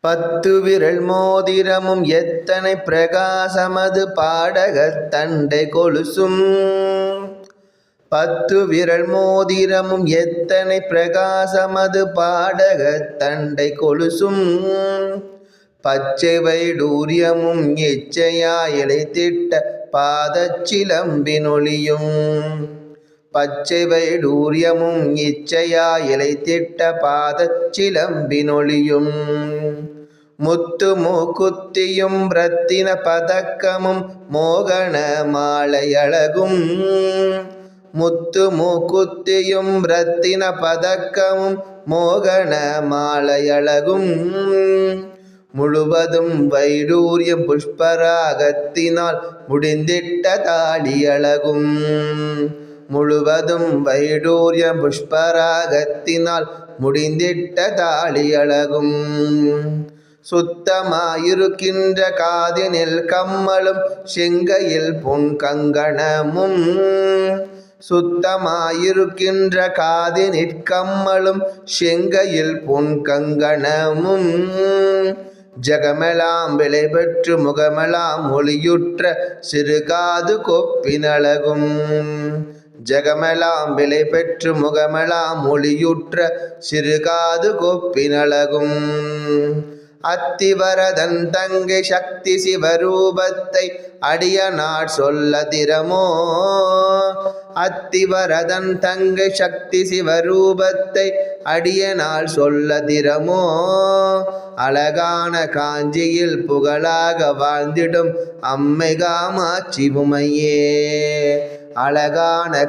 பத்து விரல் மோதிரமும் எத்தனை பிரகாசமது பாடகத் தண்டை கொலுசும். பத்து விரல் மோதிரமும் எத்தனை பிரகாசமது பாடகத் தண்டை கொலுசும். பச்சை வைடூரியமும் இச்சையாய் இழைத்திட்ட பாதச்சிலம்பினொலியும். பச்சை வைடூரியமும் இச்சையாய் இழைத்திட்ட பாதச்சிலம்பினொலியும். முத்து மூக்குத்தியும் ரத்தின பதக்கமும் மோகன மாலையழகும். முத்து மூக்குத்தியும் ரத்தின பதக்கமும் மோகன மாலையழகும். முழுவதும் வைடூரியம் புஷ்பராகத்தினால் முடிந்திட்ட தாலியழகும். முழுவதும் வைடூரியம் புஷ்பராகத்தினால் முடிந்திட்ட தாலியழகும். சுத்தமாயிருக்கின்ற காதினில் கம்மலும் செங்கையில் பொன் கங்கணமும். சுத்தமாயிருக்கின்ற காதினிற் கம்மலும் செங்கையில் பொன் கங்கணமும். ஜகமெலாம் விலை பெற்று முகமெலாம் ஒளியுற்ற சிறுகாது கொப்பினழகும். ஜகமெலாம் விலை பெற்று முகமெலாம் ஒளியுற்ற சிறுகாது கொப்பினழகும். அத்திவரதன் தங்கை சக்தி சிவரூபத்தை அடியனார் சொல்ல திறமோ. அத்திவரதன் தங்கை சக்தி சிவரூபத்தை அடியனார் சொல்ல திறமோ. அழகான காஞ்சியில் புகழாக வாழ்ந்திடும் அம்மை காமாட்சி உமையே. அழகான